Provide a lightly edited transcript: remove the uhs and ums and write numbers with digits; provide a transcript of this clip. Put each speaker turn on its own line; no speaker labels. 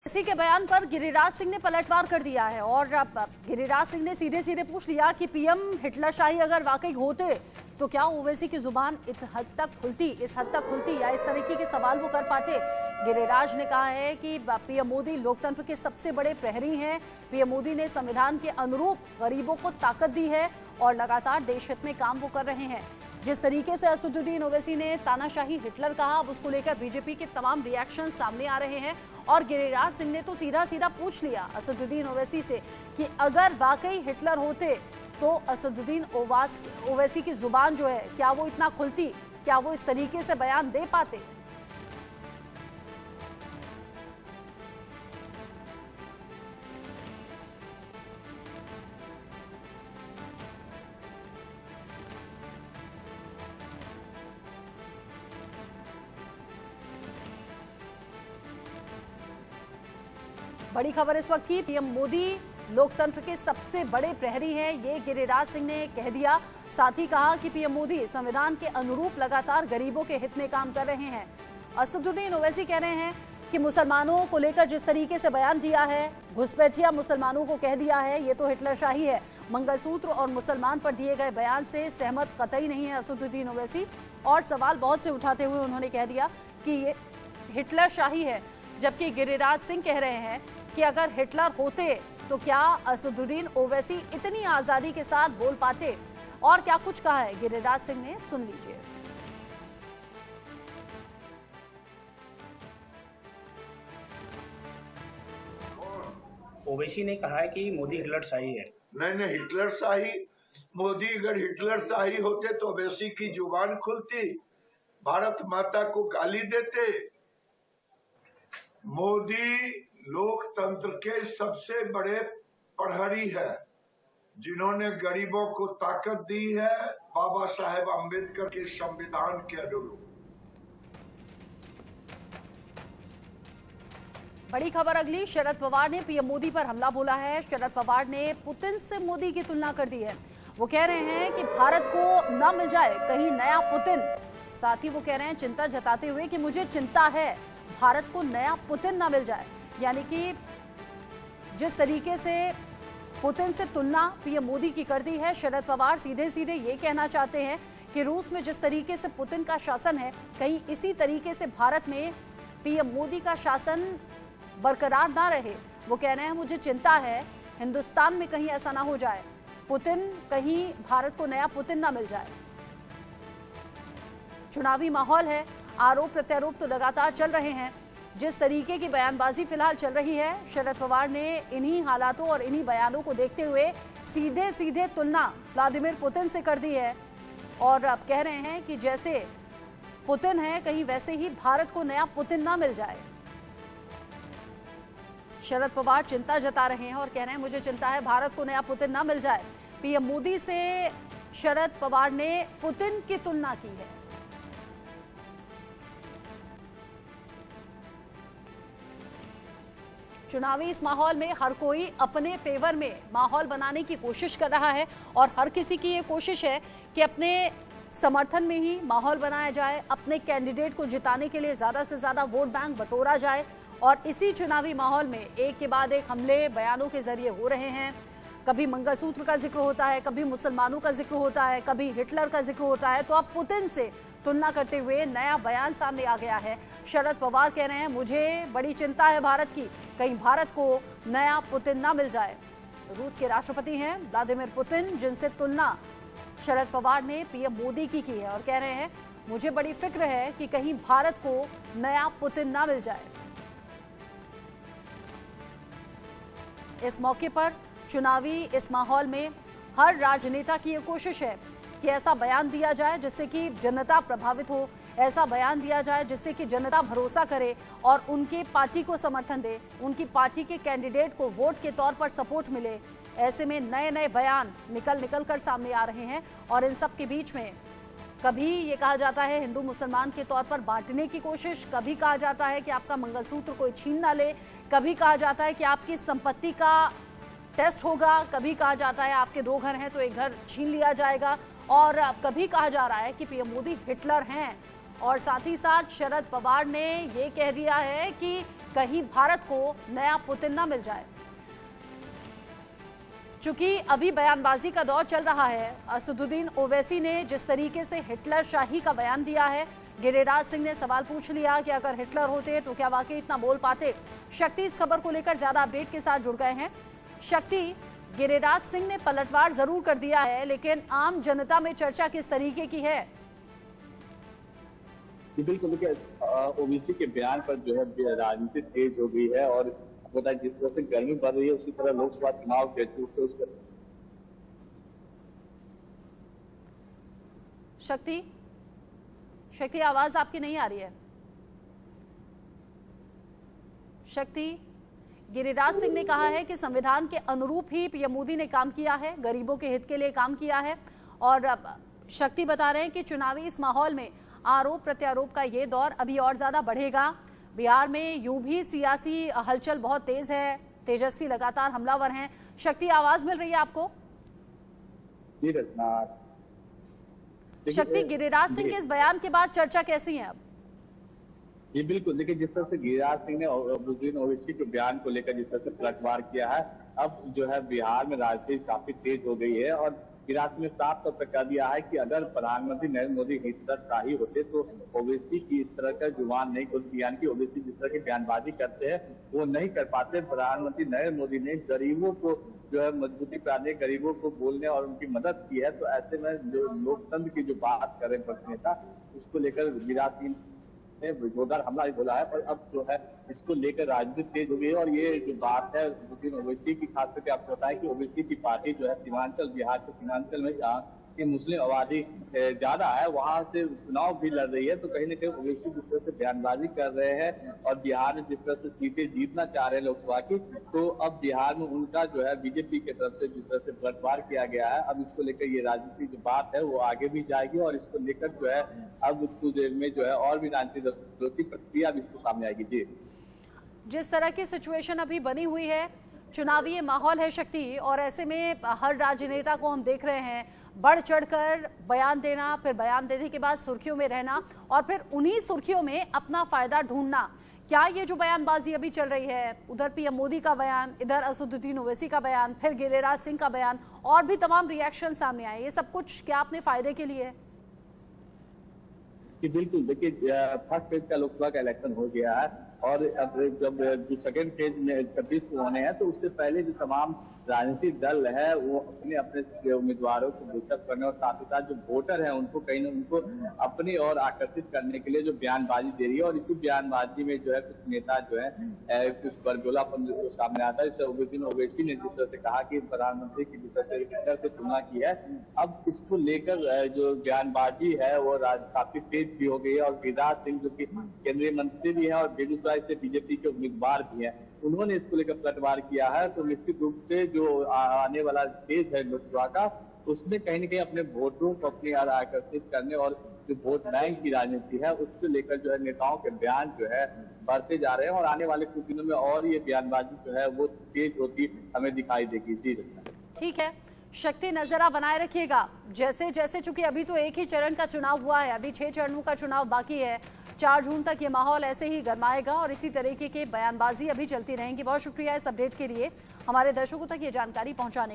इसी के बयान पर गिरिराज सिंह ने पलटवार कर दिया है और अब गिरिराज सिंह ने सीधे सीधे पूछ लिया कि पीएम हिटलरशाही अगर वाकई होते तो क्या ओवैसी की जुबान इस हद तक खुलती या इस तरीके के सवाल वो कर पाते। गिरिराज ने कहा है कि पीएम मोदी लोकतंत्र के सबसे बड़े प्रहरी हैं। पीएम मोदी ने संविधान के अनुरूप गरीबों को ताकत दी है और लगातार देश हित में काम वो कर रहे हैं। जिस तरीके से असदुद्दीन ओवैसी ने तानाशाही हिटलर कहा, अब उसको लेकर बीजेपी के तमाम रिएक्शन सामने आ रहे हैं और गिरिराज सिंह ने तो सीधा सीधा पूछ लिया असदुद्दीन ओवैसी से कि अगर वाकई हिटलर होते तो असदुद्दीन ओवैसी की जुबान जो है क्या वो इतना खुलती, क्या वो इस तरीके से बयान दे पाते। बड़ी खबर इस वक्त की, पीएम मोदी लोकतंत्र के सबसे बड़े प्रहरी हैं, ये गिरिराज सिंह ने कह दिया। साथ ही कहा कि पीएम मोदी संविधान के अनुरूप लगातार गरीबों के हित में काम कर रहे हैं। असदुद्दीन ओवैसी कह रहे हैं कि मुसलमानों को लेकर जिस तरीके से बयान दिया है, घुसपैठिया मुसलमानों को कह दिया है, ये तो हिटलरशाही है। मंगलसूत्र और मुसलमान पर दिए गए बयान से सहमत कतई नहीं है असदुद्दीन ओवैसी और सवाल बहुत से उठाते हुए उन्होंने कह दिया कि ये हिटलरशाही है। जबकि गिरिराज सिंह कह रहे हैं कि अगर हिटलर होते तो क्या असदुद्दीन ओवैसी इतनी आजादी के साथ बोल पाते। और क्या कुछ कहा है गिरिराज सिंह ने, सुन लीजिए।
ओवैसी ने कहा है कि मोदी हिटलरशाही है।
नहीं, हिटलरशाही, मोदी अगर हिटलरशाही होते तो ओवैसी की जुबान खुलती, भारत माता को गाली देते। मोदी लोकतंत्र के सबसे बड़े प्रहरी है, जिन्होंने गरीबों को ताकत दी है बाबा साहेब अम्बेडकर के संविधान के अनुरूप।
बड़ी खबर अगली, शरद पवार ने पीएम मोदी पर हमला बोला है। शरद पवार ने पुतिन से मोदी की तुलना कर दी है। वो कह रहे हैं कि भारत को न मिल जाए कहीं नया पुतिन। साथ ही वो कह रहे हैं चिंता जताते हुए कि मुझे चिंता है भारत को नया पुतिन न मिल जाए। यानी कि जिस तरीके से पुतिन से तुलना पीएम मोदी की कर दी है, शरद पवार सीधे सीधे ये कहना चाहते हैं कि रूस में जिस तरीके से पुतिन का शासन है, कहीं इसी तरीके से भारत में पीएम मोदी का शासन बरकरार ना रहे। वो कह रहे हैं मुझे चिंता है हिंदुस्तान में कहीं ऐसा ना हो जाए, पुतिन कहीं भारत को नया पुतिन ना मिल जाए। चुनावी माहौल है, आरोप प्रत्यारोप तो लगातार चल रहे हैं। जिस तरीके की बयानबाजी फिलहाल चल रही है, शरद पवार ने इन्हीं हालातों और इन्हीं बयानों को देखते हुए सीधे सीधे तुलना व्लादिमीर पुतिन से कर दी है और अब कह रहे हैं कि जैसे पुतिन है कहीं वैसे ही भारत को नया पुतिन ना मिल जाए। शरद पवार चिंता जता रहे हैं और कह रहे हैं मुझे चिंता है भारत को नया पुतिन ना मिल जाए। पीएम मोदी से शरद पवार ने पुतिन की तुलना की है। चुनावी इस माहौल में हर कोई अपने फेवर में माहौल बनाने की कोशिश कर रहा है और हर किसी की ये कोशिश है कि अपने समर्थन में ही माहौल बनाया जाए, अपने कैंडिडेट को जिताने के लिए ज़्यादा से ज़्यादा वोट बैंक बटोरा जाए। और इसी चुनावी माहौल में एक के बाद एक हमले बयानों के जरिए हो रहे हैं। कभी मंगलसूत्र का जिक्र होता है, कभी मुसलमानों का जिक्र होता है, कभी हिटलर का जिक्र होता है। तो अब पुतिन से तुलना करते हुए नया बयान सामने आ गया है। शरद पवार कह रहे हैं मुझे बड़ी चिंता है भारत की, कहीं भारत को नया पुतिन ना मिल जाए। रूस के राष्ट्रपति हैं व्लादिमीर पुतिन, जिनसे तुलना शरद पवार ने पीएम मोदी की है और कह रहे हैं मुझे बड़ी फिक्र है कि कहीं भारत को नया पुतिन ना मिल जाए। इस मौके पर चुनावी इस माहौल में हर राजनेता की ये कोशिश है कि ऐसा बयान दिया जाए जिससे कि जनता प्रभावित हो, ऐसा बयान दिया जाए जिससे कि जनता भरोसा करे और उनके पार्टी को समर्थन दे, उनकी पार्टी के कैंडिडेट को वोट के तौर पर सपोर्ट मिले। ऐसे में नए नए बयान निकल कर सामने आ रहे हैं और इन सब के बीच में कभी ये कहा जाता है हिंदू मुसलमान के तौर पर बांटने की कोशिश, कभी कहा जाता है कि आपका मंगलसूत्र कोई छीन ना ले, कभी कहा जाता है कि आपकी संपत्ति का टेस्ट होगा, कभी कहा जाता है आपके 2 घर हैं तो एक घर छीन लिया जाएगा और कभी कहा जा रहा है कि पीएम मोदी हिटलर हैं और साथ ही साथ शरद पवार ने ये कह दिया है कि कहीं भारत को नया पुतिन ना मिल जाए। चूंकि अभी बयानबाजी का दौर चल रहा है, असदुद्दीन ओवैसी ने जिस तरीके से हिटलर शाही का बयान दिया है, गिरिराज सिंह ने सवाल पूछ लिया कि अगर हिटलर होते तो क्या वाकई इतना बोल पाते। शक्ति इस खबर को लेकर ज्यादा अपडेट के साथ जुड़ गए हैं। शक्ति, गिरिराज सिंह ने पलटवार जरूर कर दिया है, लेकिन आम जनता में चर्चा किस तरीके की है?
बिल्कुल, देखिए ओबीसी के बयान पर जो है राजनीति तेज हो गई है और पता है जिस तरह से गर्मी बढ़ रही है उसी तरह लोकसभा चुनाव के उसका
शक्ति आवाज आपकी नहीं आ रही है। शक्ति, गिरिराज सिंह ने कहा है कि संविधान के अनुरूप ही पीएम मोदी ने काम किया है, गरीबों के हित के लिए काम किया है। और शक्ति बता रहे हैं कि चुनावी इस माहौल में आरोप प्रत्यारोप का ये दौर अभी और ज्यादा बढ़ेगा। बिहार में यूं भी सियासी हलचल बहुत तेज है, तेजस्वी लगातार हमलावर हैं। शक्ति, आवाज मिल रही है आपको? शक्ति, गिरिराज सिंह के इस बयान के बाद चर्चा कैसी है अब?
जी बिल्कुल, देखिए जिस तरह से गिरिराज सिंह ने असदुद्दीन ओवैसी के बयान को लेकर जिस तरह से पलटवार किया है, अब जो है बिहार में राजनीति काफी तेज हो गई है और गिरिराज सिंह ने साफ तौर पर कह दिया है कि अगर प्रधानमंत्री नरेंद्र मोदी हिटलरशाही होते तो ओवैसी की इस तरह का जुबान नहीं खुलती, यानी कि ओवैसी जिस तरह की बयानबाजी करते हैं वो नहीं कर पाते। प्रधानमंत्री नरेंद्र मोदी ने गरीबों को जो है मजबूती पाने, गरीबों को बोलने और उनकी मदद की है, तो ऐसे में जो लोकतंत्र की जो बात कर रहे हैं विपक्ष नेता, उसको लेकर गिरिराज सिंह ने जोरदार हमला भी बोला है। पर अब जो है इसको लेकर राजनीति तेज हो गई है और ये जो बात है ओवैसी की, खास करके आपको बताएं कि ओवैसी की पार्टी जो है सीमांचल, बिहार के सीमांचल में जहाँ की मुस्लिम आबादी ज्यादा है वहां से चुनाव भी लड़ रही है, तो कहीं ना कहीं ओवैसी जिस तरह से बयानबाजी कर रहे हैं और बिहार में जिस तरह से सीटें जीतना चाह रहे हैं लोकसभा की, तो अब बिहार में उनका जो है बीजेपी की तरफ से जिस तरह से पलटवार किया गया है, अब इसको लेकर ये राजनीति जो बात है वो आगे भी जाएगी और इसको लेकर जो है अब कुछ देर में जो है और भी राजनीतिक प्रक्रिया भी इसको सामने आएगी। जी,
जिस तरह की सिचुएशन अभी बनी हुई है, चुनावी माहौल है शक्ति, और ऐसे में हर राजनेता को हम देख रहे हैं बढ़ चढ़कर बयान देना, फिर बयान देने के बाद सुर्खियों में रहना और फिर उन्हीं सुर्खियों में अपना फायदा ढूंढना। क्या ये जो बयानबाजी अभी चल रही है, उधर पीएम मोदी का बयान, इधर असदुद्दीन ओवैसी का बयान, फिर गिरिराज सिंह का बयान और भी तमाम रिएक्शन सामने आए, ये सब कुछ क्या अपने फायदे के लिए है?
बिल्कुल, देखिए फर्स्ट फेज का लोकसभा का इलेक्शन हो गया है और अब जब जो सेकेंड फेज में 26 को होने हैं, तो उससे पहले जो तमाम राजनीतिक दल है वो अपने अपने उम्मीदवारों को बूस्टअप करने और साथ ही साथ जो वोटर है उनको कहीं ना उनको अपनी ओर आकर्षित करने के लिए जो बयानबाजी दे रही है। और इसी बयानबाजी में जो है कुछ नेता जो है कुछ बरगोलापन सामने आता है। असदुद्दीन ओवैसी ने जिस तरह से कहा कि प्रधानमंत्री की जिस तरह से हिटलर से तुलना की है, अब इसको लेकर जो बयानबाजी है वो काफी तेज भी हो गई है। और गिरिराज सिंह जो की केंद्रीय मंत्री भी है और बेगूसराय से बीजेपी के उम्मीदवार भी है, उन्होंने इसको लेकर पलटवार किया है। तो निश्चित रूप से जो आने वाला स्टेज है लोकसभा का, उसमें कहीं न कहीं अपने वोटरों को अपनी ओर आकर्षित करने और जो वोट बैंक की राजनीति है उसको लेकर जो है नेताओं के बयान जो है बढ़ते जा रहे हैं और आने वाले कुछ दिनों में और ये बयानबाजी जो है वो तेज होती हमें दिखाई देगी। जी
ठीक है शक्ति, नजर बनाए रखिएगा। जैसे जैसे चूंकि अभी तो एक ही चरण का चुनाव हुआ है, अभी 6 चरणों का चुनाव बाकी है, 4 जून तक ये माहौल ऐसे ही गरमाएगा और इसी तरीके की बयानबाजी अभी चलती रहेंगी। बहुत शुक्रिया इस अपडेट के लिए, हमारे दर्शकों तक ये जानकारी पहुंचाने